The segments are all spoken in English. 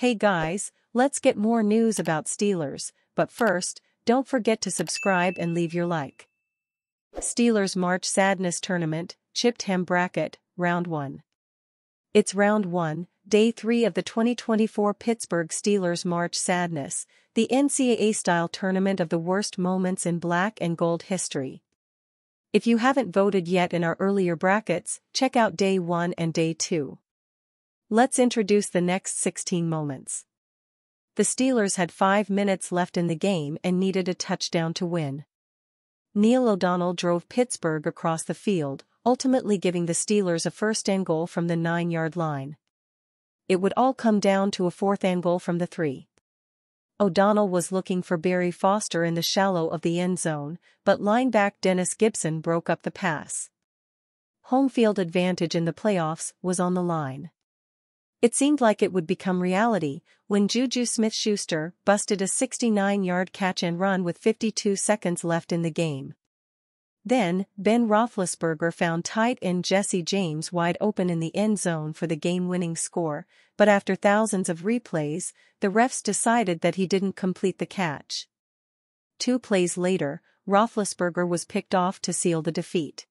Hey guys, let's get more news about Steelers, but first, don't forget to subscribe and leave your like. Steelers March Sadness Tournament, Chipped Hem Bracket, Round 1. It's Round 1, Day 3 of the 2024 Pittsburgh Steelers March Sadness, the NCAA-style tournament of the worst moments in black and gold history. If you haven't voted yet in our earlier brackets, check out Day 1 and Day 2. Let's introduce the next 16 moments. The Steelers had 5 minutes left in the game and needed a touchdown to win. Neil O'Donnell drove Pittsburgh across the field, ultimately giving the Steelers a first and goal from the 9-yard line. It would all come down to a fourth and goal from the 3. O'Donnell was looking for Barry Foster in the shallow of the end zone, but linebacker Dennis Gibson broke up the pass. Home field advantage in the playoffs was on the line. It seemed like it would become reality when Juju Smith-Schuster busted a 69-yard catch and run with 52 seconds left in the game. Then, Ben Roethlisberger found tight end Jesse James wide open in the end zone for the game-winning score, but after thousands of replays, the refs decided that he didn't complete the catch. 2 plays later, Roethlisberger was picked off to seal the defeat.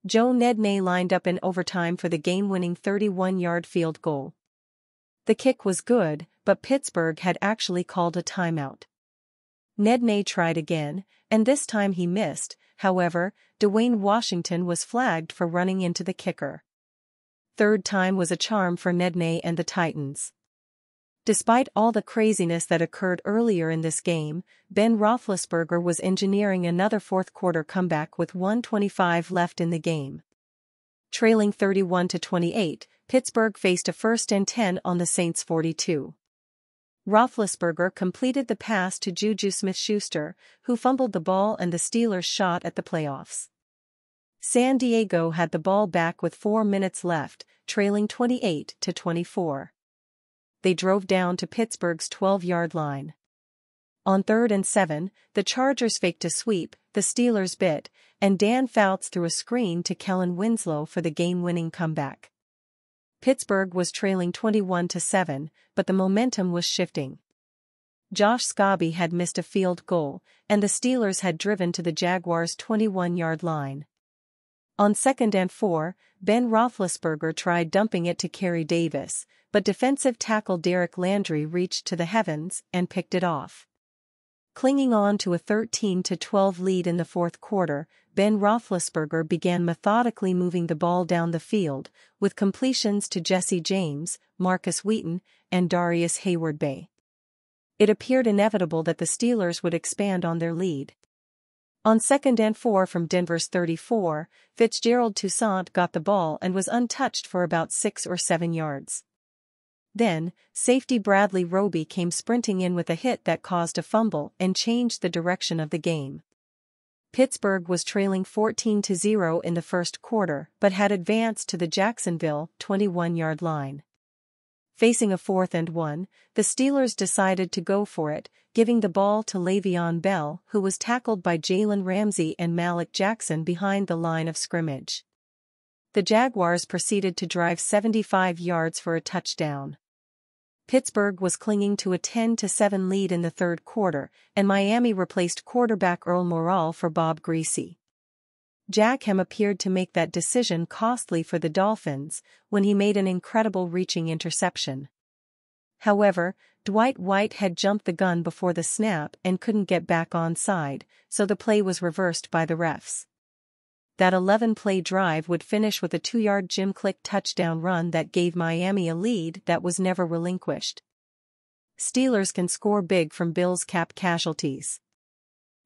Joe Nedney lined up in overtime for the game-winning 31-yard field goal. The kick was good, but Pittsburgh had actually called a timeout. Nedney tried again, and this time he missed. However, Dwayne Washington was flagged for running into the kicker. Third time was a charm for Nedney and the Titans. Despite all the craziness that occurred earlier in this game, Ben Roethlisberger was engineering another fourth-quarter comeback with 1:25 left in the game. Trailing 31-28, Pittsburgh faced a 1st and 10 on the Saints' 42. Roethlisberger completed the pass to Juju Smith-Schuster, who fumbled the ball and the Steelers shot at the playoffs. San Diego had the ball back with 4 minutes left, trailing 28-24. They drove down to Pittsburgh's 12-yard line. On 3rd and 7, the Chargers faked a sweep, the Steelers bit, and Dan Fouts threw a screen to Kellen Winslow for the game-winning comeback. Pittsburgh was trailing 21-7, but the momentum was shifting. Josh Scobee had missed a field goal, and the Steelers had driven to the Jaguars' 21-yard line. On 2nd and 4, Ben Roethlisberger tried dumping it to Kerry Davis, but defensive tackle Derek Landry reached to the heavens and picked it off. Clinging on to a 13-12 lead in the fourth quarter, Ben Roethlisberger began methodically moving the ball down the field, with completions to Jesse James, Marcus Wheaton, and Darius Heyward-Bey. It appeared inevitable that the Steelers would expand on their lead. On 2nd and 4 from Denver's 34, Fitzgerald Toussaint got the ball and was untouched for about 6 or 7 yards. Then, safety Bradley Roby came sprinting in with a hit that caused a fumble and changed the direction of the game. Pittsburgh was trailing 14-0 in the first quarter but had advanced to the Jacksonville 21-yard line. Facing a 4th and 1, the Steelers decided to go for it, giving the ball to Le'Veon Bell, who was tackled by Jalen Ramsey and Malik Jackson behind the line of scrimmage. The Jaguars proceeded to drive 75 yards for a touchdown. Pittsburgh was clinging to a 10-7 lead in the third quarter, and Miami replaced quarterback Earl Morrall for Bob Griese. Jack Ham appeared to make that decision costly for the Dolphins when he made an incredible reaching interception. However, Dwight White had jumped the gun before the snap and couldn't get back onside, so the play was reversed by the refs. That 11-play drive would finish with a 2-yard Jim Click touchdown run that gave Miami a lead that was never relinquished. Steelers can score big from Bills' cap casualties.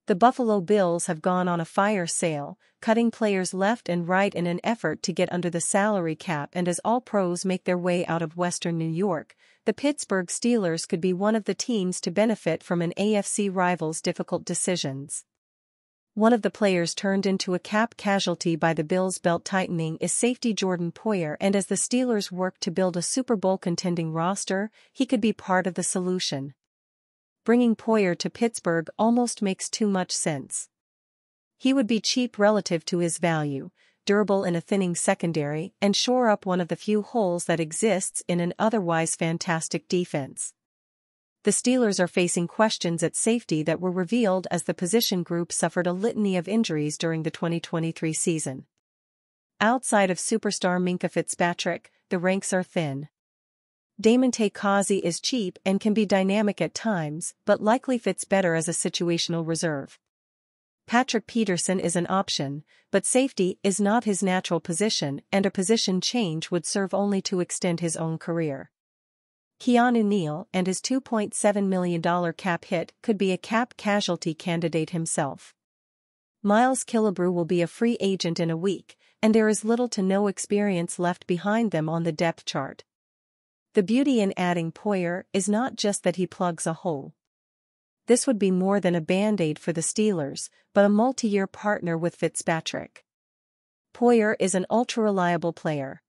The Buffalo Bills have gone on a fire sale, cutting players left and right in an effort to get under the salary cap, and as all pros make their way out of Western New York, the Pittsburgh Steelers could be one of the teams to benefit from an AFC rival's difficult decisions. One of the players turned into a cap casualty by the Bills' belt-tightening is safety Jordan Poyer, and as the Steelers work to build a Super Bowl contending roster, he could be part of the solution. Bringing Poyer to Pittsburgh almost makes too much sense. He would be cheap relative to his value, durable in a thinning secondary, and shore up one of the few holes that exists in an otherwise fantastic defense. The Steelers are facing questions at safety that were revealed as the position group suffered a litany of injuries during the 2023 season. Outside of superstar Minkah Fitzpatrick, the ranks are thin. Damontae Kazee is cheap and can be dynamic at times, but likely fits better as a situational reserve. Patrick Peterson is an option, but safety is not his natural position, and a position change would serve only to extend his own career. Keanu Neal and his $2.7 million cap hit could be a cap casualty candidate himself. Miles Killebrew will be a free agent in a week, and there is little to no experience left behind them on the depth chart. The beauty in adding Poyer is not just that he plugs a hole. This would be more than a band-aid for the Steelers, but a multi-year partner with Fitzpatrick. Poyer is an ultra-reliable player.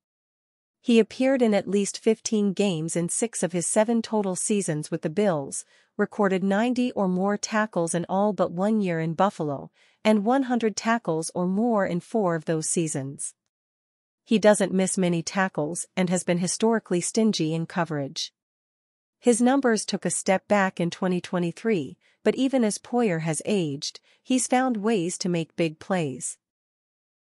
He appeared in at least 15 games in 6 of his 7 total seasons with the Bills, recorded 90 or more tackles in all but 1 year in Buffalo, and 100 tackles or more in 4 of those seasons. He doesn't miss many tackles and has been historically stingy in coverage. His numbers took a step back in 2023, but even as Poyer has aged, he's found ways to make big plays.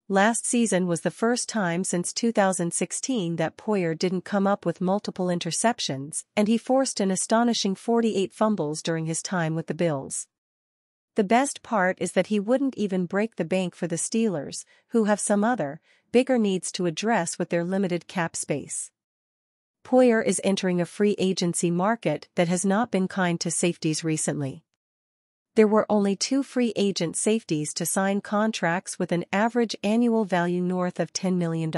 Last season was the first time since 2016 that Poyer didn't come up with multiple interceptions, and he forced an astonishing 48 fumbles during his time with the Bills. The best part is that he wouldn't even break the bank for the Steelers, who have some other, bigger needs to address with their limited cap space. Poyer is entering a free agency market that has not been kind to safeties recently. There were only 2 free agent safeties to sign contracts with an average annual value north of $10 million.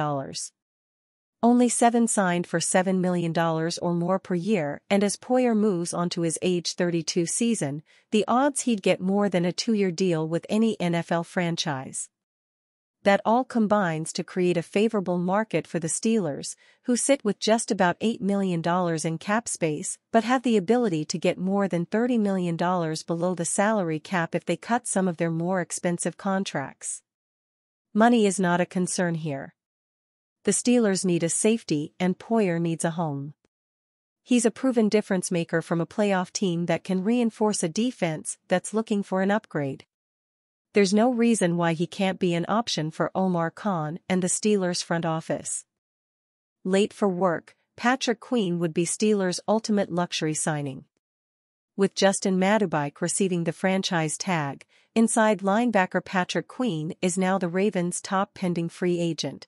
Only 7 signed for $7 million or more per year, and as Poyer moves onto his age 32 season, the odds he'd get more than a 2-year deal with any NFL franchise. That all combines to create a favorable market for the Steelers, who sit with just about $8 million in cap space but have the ability to get more than $30 million below the salary cap if they cut some of their more expensive contracts. Money is not a concern here. The Steelers need a safety and Poyer needs a home. He's a proven difference maker from a playoff team that can reinforce a defense that's looking for an upgrade. There's no reason why he can't be an option for Omar Khan and the Steelers front office. Late for work, Patrick Queen would be Steelers' ultimate luxury signing. With Justin Madubuike receiving the franchise tag, inside linebacker Patrick Queen is now the Ravens' top pending free agent.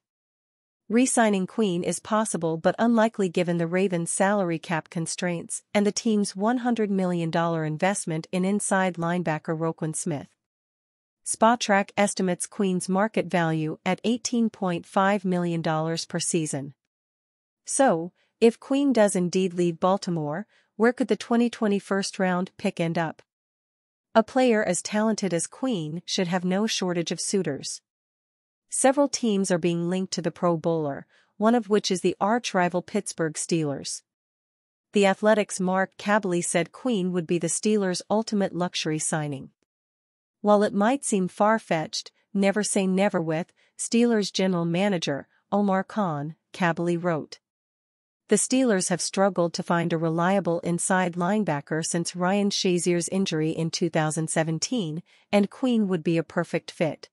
Re-signing Queen is possible but unlikely given the Ravens' salary cap constraints and the team's $100 million investment in inside linebacker Roquan Smith. Spotrac estimates Queen's market value at $18.5 million per season. So, if Queen does indeed leave Baltimore, where could the 2020 first-round pick end up? A player as talented as Queen should have no shortage of suitors. Several teams are being linked to the Pro Bowler, one of which is the arch-rival Pittsburgh Steelers. The Athletic's Mark Kaboly said Queen would be the Steelers' ultimate luxury signing. While it might seem far-fetched, never say never with Steelers general manager Omar Khan, Kaboly wrote. The Steelers have struggled to find a reliable inside linebacker since Ryan Shazier's injury in 2017, and Queen would be a perfect fit.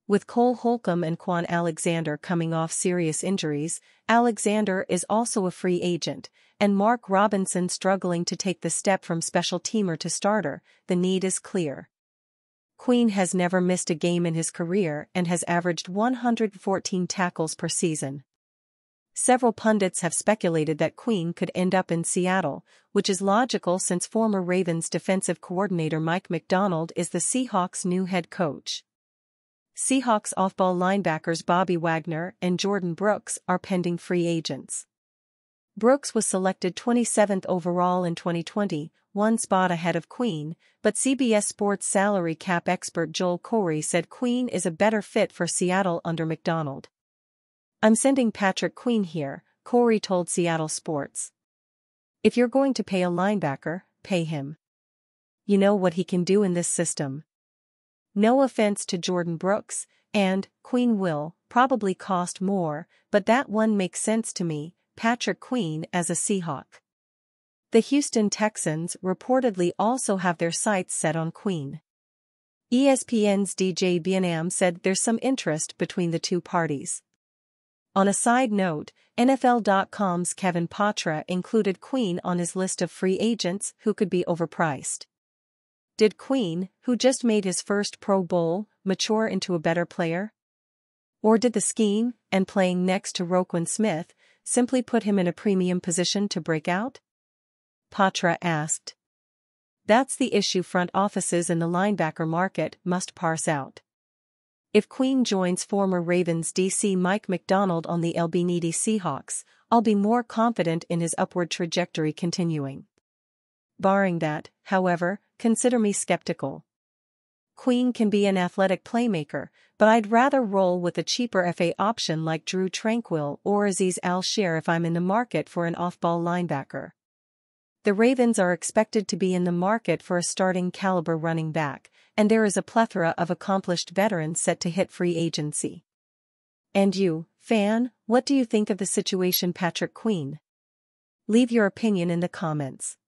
With Cole Holcomb and Quan Alexander coming off serious injuries, Alexander is also a free agent, and Mark Robinson struggling to take the step from special teamer to starter. The need is clear. Queen has never missed a game in his career and has averaged 114 tackles per season. Several pundits have speculated that Queen could end up in Seattle, which is logical since former Ravens defensive coordinator Mike Macdonald is the Seahawks' new head coach. Seahawks off-ball linebackers Bobby Wagner and Jordan Brooks are pending free agents. Brooks was selected 27th overall in 2020, one spot ahead of Queen, but CBS Sports salary cap expert Joel Corey said Queen is a better fit for Seattle under Macdonald. "I'm sending Patrick Queen here," Corey told Seattle Sports. "If you're going to pay a linebacker, pay him. You know what he can do in this system." No offense to Jordan Brooks, And, Queen will probably cost more, but that one makes sense to me, Patrick Queen as a Seahawk. The Houston Texans reportedly also have their sights set on Queen. ESPN's DJ Bienam said there's some interest between the two parties. On a side note, NFL.com's Kevin Patra included Queen on his list of free agents who could be overpriced. Did Queen, who just made his first Pro Bowl, mature into a better player? Or did the scheme, and playing next to Roquan Smith, simply put him in a premium position to break out? Patra asked. That's the issue front offices in the linebacker market must parse out. If Queen joins former Ravens DC Mike McDonald on the LB-needy Seahawks, I'll be more confident in his upward trajectory continuing. Barring that, however, consider me skeptical. Queen can be an athletic playmaker, but I'd rather roll with a cheaper FA option like Drew Tranquill or Azeez Al-Shaair if I'm in the market for an off-ball linebacker. The Ravens are expected to be in the market for a starting caliber running back, and there is a plethora of accomplished veterans set to hit free agency. And you, fan, what do you think of the situation Patrick Queen? Leave your opinion in the comments.